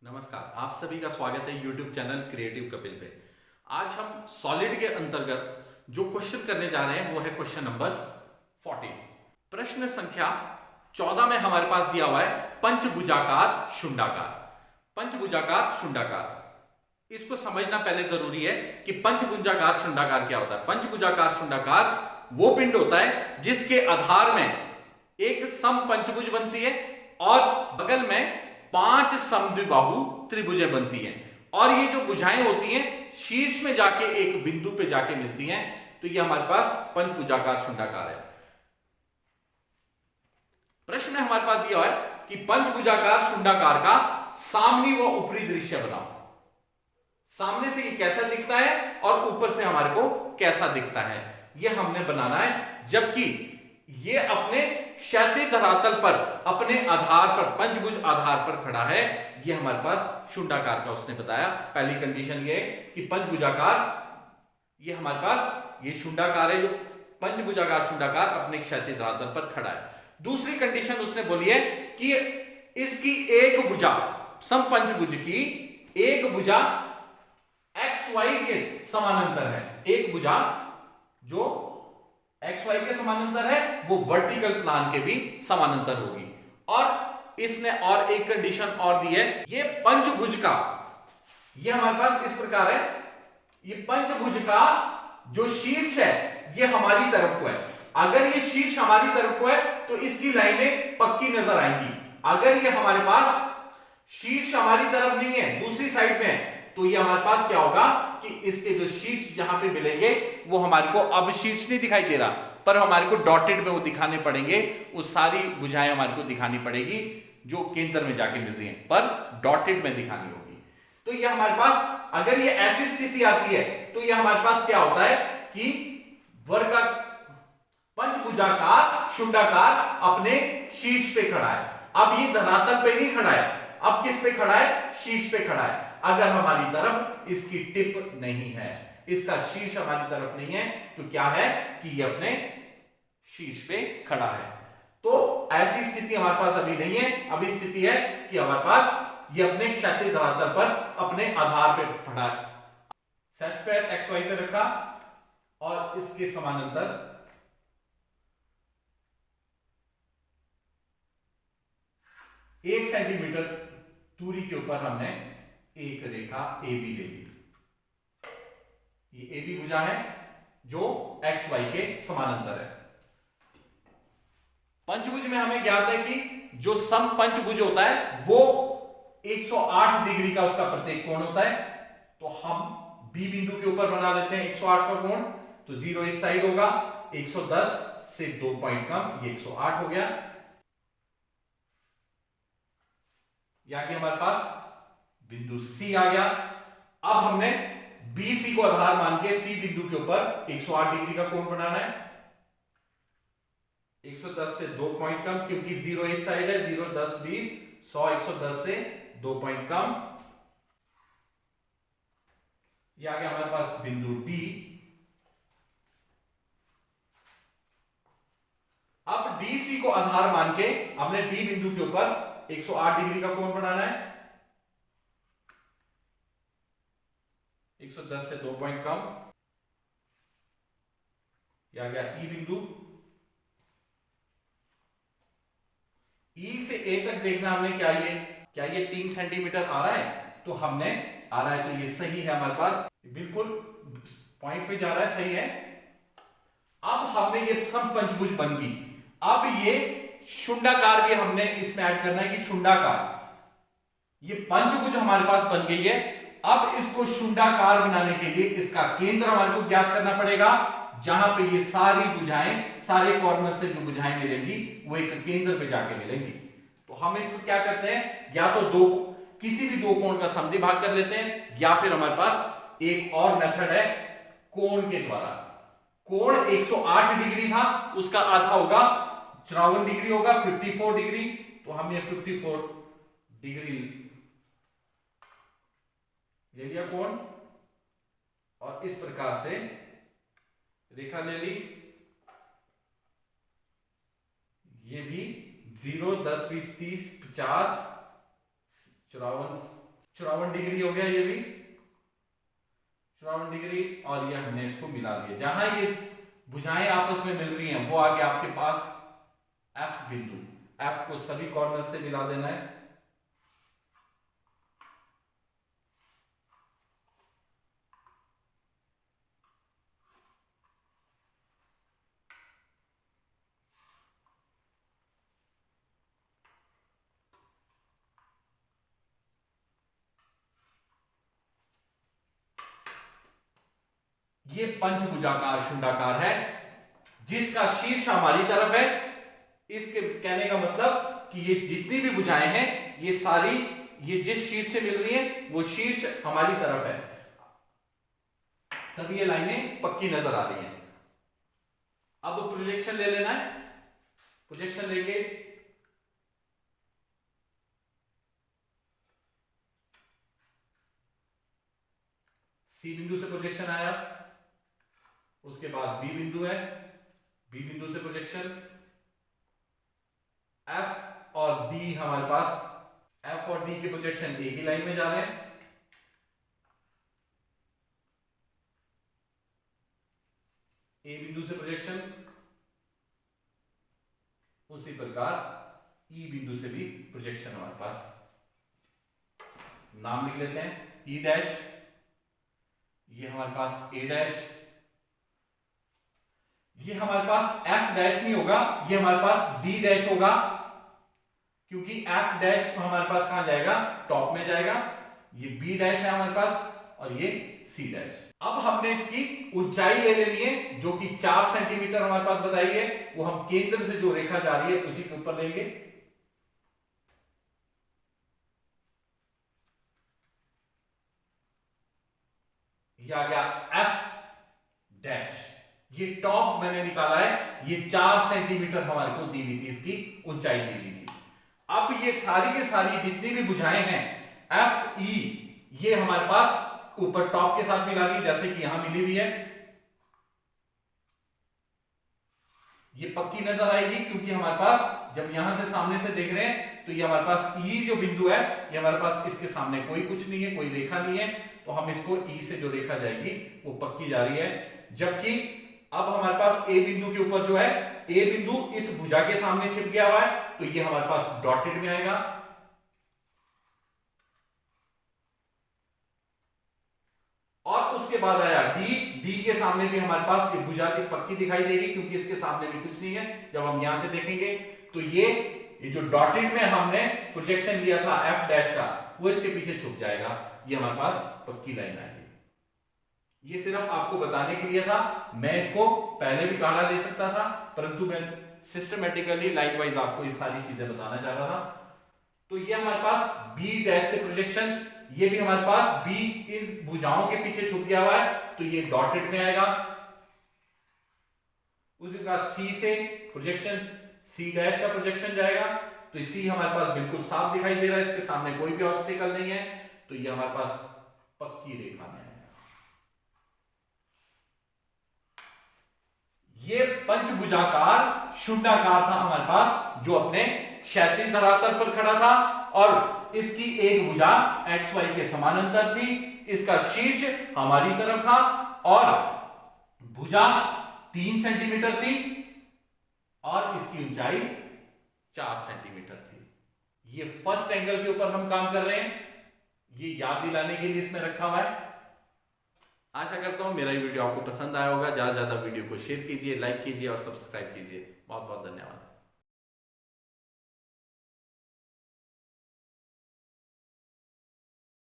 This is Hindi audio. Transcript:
नमस्कार, आप सभी का स्वागत है YouTube चैनल क्रिएटिव कपिल पे। आज हम सॉलिड के अंतर्गत जो क्वेश्चन करने जा रहे हैं वो है क्वेश्चन नंबर 14। प्रश्न संख्या 14 में हमारे पास दिया हुआ है पंचभुजाकार शुंडाकार। पंचभुजाकार शुंडाकार इसको समझना पहले जरूरी है कि पंचभुजाकार शुंडाकार क्या होता है। पंचभुजाकार शुंडाकार वो पिंड होता है जिसके आधार में एक समपंचभुज बनती है और बगल में 5 समद्विबाहु त्रिभुजें बनती हैं और ये जो भुजाएं होती हैं शीर्ष में जाके एक बिंदु पे जाके मिलती हैं, तो ये हमारे पास पंचभुजाकार शुंडाकार है। प्रश्न में हमारे पास दिया है कि पंचभुजाकार शुंडाकार का सामने व ऊपरी दृश्य बनाओ। सामने से ये कैसा दिखता है और ऊपर से हमारे को कैसा दिखता है, ये हमने बनाना है। जबकि ये अपने क्षैतिज धरातल पर अपने आधार पर पंचभुज आधार पर खड़ा है, ये हमारे पास शुंडाकार का उसने बताया। पहली कंडीशन ये है कि पंचभुजाकार, ये हमारे पास ये शुंडाकार है, जो पंचभुजाकार शुंडाकार अपने क्षैतिज धरातल पर खड़ा है। दूसरी कंडीशन उसने बोली है कि इसकी एक भुजा, समपंचभुज की एक भुजा एक्स वाई के समानांतर है। एक भुजा जो एक्स वाई के समानांतर है वो वर्टिकल प्लान के भी समानांतर होगी। और इसने और एक कंडीशन और दी है, ये पंचभुज का, ये हमारे पास इस प्रकार है, ये पंचभुज का जो शीर्ष है ये हमारी तरफ को है। अगर ये शीर्ष हमारी तरफ को है तो इसकी लाइनें पक्की नजर आएंगी। अगर ये हमारे पास शीर्ष हमारी तरफ नहीं है, दूसरी साइड में है, तो ये हमारे पास क्या होगा कि इसके जो शीर्ष जहां पे मिलेंगे वो हमारे को, अब शीर्ष नहीं दिखाई दे रहा पर हमारे को डॉटेड में वो दिखाने पड़ेंगे। वो सारी भुजाएं हमारे को दिखानी पड़ेगी जो केंद्र में जाके मिल रही हैं, पर डॉटेड में दिखानी होगी। तो ये हमारे पास, अगर ये ऐसी स्थिति आती है तो ये हमारे पास क्या होता है कि वर्ग का पंचभुजाकार शुंडाकार अपने शीर्ष पे खड़ा है। अब ये धरातल पे नहीं खड़ा है, अब किस पे खड़ा है? शीर्ष पे खड़ा है। अगर हमारी तरफ इसकी टिप नहीं है, इसका शीर्ष हमारी तरफ नहीं है, तो क्या है कि ये अपने शीर्ष पे खड़ा है। तो ऐसी स्थिति हमारे पास अभी नहीं है। अभी स्थिति है कि हमारे पास ये अपने क्षैतिज धरातल पर अपने आधार पे खड़ा है। सेट स्क्वायर एक्स वाई पे रखा और इसके समानांतर 1 सेंटीमीटर दूरी के ऊपर हमने एक रेखा ए बी ले ली। ये ए बी भुजा है जो एक्स वाई के समानांतर है। पंचभुज में हमें ज्ञात है कि जो समपंचभुज होता है वो 108 डिग्री का उसका प्रत्येक कोण होता है। तो हम बी बिंदु के ऊपर बना लेते हैं 108 का कोण। तो 0 इस साइड होगा, 110 से 2 पॉइंट कम, ये 108 हो गया। यानी हमारे पास बिंदु सी आ गया। अब हमने बी सी को आधार मान के सी बिंदु के ऊपर 108 डिग्री का कोण बनाना है। 110 से 2 पॉइंट कम, क्योंकि 0 इस साइड है, 0 10 20 100, 110 से 2 पॉइंट कम। ये आ गया हमारे पास बिंदु डी। अब डी सी को आधार मान के हमने डी बिंदु के ऊपर 108 डिग्री का कोण बनाना है। 110 से 2 पॉइंट कम। यह आ गया ई बिंदु। ई से ए तक देखना हमने, क्या ये 3 सेंटीमीटर आ रहा है? तो हमने आ रहा है, तो ये सही है हमारे पास, बिल्कुल पॉइंट पे जा रहा है, सही है। अब हमने ये समपंचभुज बन गई। अब ये शुंडाकार भी हमने इसमें ऐड करना है कि शुंडाकार, ये पंचभुज हमारे पास बन गई है। अब इसको शुंडाकार बनाने के लिए इसका केंद्र हमारे को ज्ञात करना पड़ेगा, जहां पे ये सारी भुजाएं, सारे कॉर्नर से जो भुजाएं मिलेंगी वो एक केंद्र पे जाके मिलेंगी। तो हम इसको क्या करते हैं, या तो किसी भी दो कोण का समद्वि भाग कर लेते हैं, या फिर हमारे पास एक और मेथड है कोण के द्वारा। कोण 108 डिग्री था, उसका आधा होगा 54 डिग्री होगा, 54 डिग्री। तो हम ये 54 डिग्री ले लिया कोण, और इस प्रकार से रेखा ले ली। ये भी 0 10 20 30 50 54 54 डिग्री हो गया ये भी 54 डिग्री, और ये हमने इसको मिला दिया। जहां ये भुजाएं आपस में मिल रही हैं वो आ गया आपके पास एफ बिंदु। एफ को सभी कॉर्नर से मिला देना है। ये पंचभुजाकार शुंडाकार है जिसका शीर्ष हमारी तरफ है। इसके कहने का मतलब कि ये जितनी भी भुजाएं हैं ये सारी ये जिस शीर्ष से मिल रही हैं वो शीर्ष हमारी तरफ है, तभी ये लाइनें पक्की नजर आ रही हैं। अब प्रोजेक्शन ले लेना है। प्रोजेक्शन लेके सी बिंदु से प्रोजेक्शन आया, उसके बाद बी बिंदु है, बी बिंदु से प्रोजेक्शन, एफ और डी हमारे पास, एफ और डी के प्रोजेक्शन एक ही लाइन में जा रहे हैं। ए बिंदु से प्रोजेक्शन, उसी प्रकार ई बिंदु से भी प्रोजेक्शन हमारे पास। नाम लिख लेते हैं, ई डैश, ये हमारे पास ए डैश, ये हमारे पास एफ डैश नहीं होगा, ये हमारे पास डी डैश होगा, क्योंकि एफ डैश हमारे पास कहां जाएगा, टॉप में जाएगा। ये बी डैश है हमारे पास और ये सी डैश। अब हमने इसकी ऊंचाई ले लेनी है जो कि 4 सेंटीमीटर हमारे पास बताई है। वो हम केंद्र से जो रेखा जा रही है उसी के ऊपर लेंगे। ये आ गया एफ डैश, ये टॉप मैंने निकाला है, ये 4 सेंटीमीटर हमारे को दी हुई थी, इसकी ऊंचाई दी हुई थी। अब ये सारी के सारी जितनी भी भुजाएं हैं एफ ई, ये हमारे पास ऊपर टॉप के साथ मिला दी, जैसे कि यहां मिली हुई है। ये पक्की नजर आएगी क्योंकि हमारे पास जब यहां से सामने से देख रहे हैं तो ये हमारे पास ई जो बिंदु है ये हमारे पास इसके सामने कोई कुछ नहीं है, कोई रेखा नहीं है, तो हम इसको ई से जो रेखा जाएगी वो पक्की जा रही है। जबकि अब हमारे पास ए बिंदु के ऊपर जो है, ए बिंदु इस भुजा के सामने छिप गया हुआ है, तो ये हमारे पास डॉटेड में आएगा। और उसके बाद आया डी, डी के सामने भी हमारे पास ये भुजा की पक्की दिखाई देगी क्योंकि इसके सामने भी कुछ नहीं है। जब हम यहां से देखेंगे तो ये जो डॉटेड में हमने प्रोजेक्शन लिया था एफ डैश का, वो इसके पीछे छुप जाएगा। ये हमारे पास पक्की लाइन आएगी। ये सिर्फ आपको बताने के लिए था, मैं इसको पहले भी गाढ़ा ले सकता था, परंतु मैं सिस्टमेटिकली लाइन वाइज आपको ये सारी चीजें बताना चाह रहा था। तो ये हमारे पास बी डैश से प्रोजेक्शन, ये भी हमारे पास बी इन भुजाओं के पीछे छुप गया हुआ है, तो ये डॉटेड में आएगा। उसके बाद सी से प्रोजेक्शन, सी डैश का प्रोजेक्शन जाएगा, तो सी हमारे पास बिल्कुल साफ दिखाई दे रहा है, इसके सामने कोई भी ऑब्स्टेकल नहीं है, तो ये हमारे पास पक्की रेखा में आएगा। ये पंचभुजाकार शुंडाकार था हमारे पास, जो अपने क्षैतिज धरातल पर खड़ा था और इसकी एक भुजा एक्स वाई के समानांतर थी, इसका शीर्ष हमारी तरफ था और भुजा 3 सेंटीमीटर थी और इसकी ऊंचाई 4 सेंटीमीटर थी। ये फर्स्ट एंगल के ऊपर हम काम कर रहे हैं, ये याद दिलाने के लिए इसमें रखा हुआ है। आशा करता हूं मेरा ये वीडियो आपको पसंद आया होगा। ज्यादा से ज्यादा वीडियो को शेयर कीजिए, लाइक कीजिए और सब्सक्राइब कीजिए। बहुत बहुत धन्यवाद।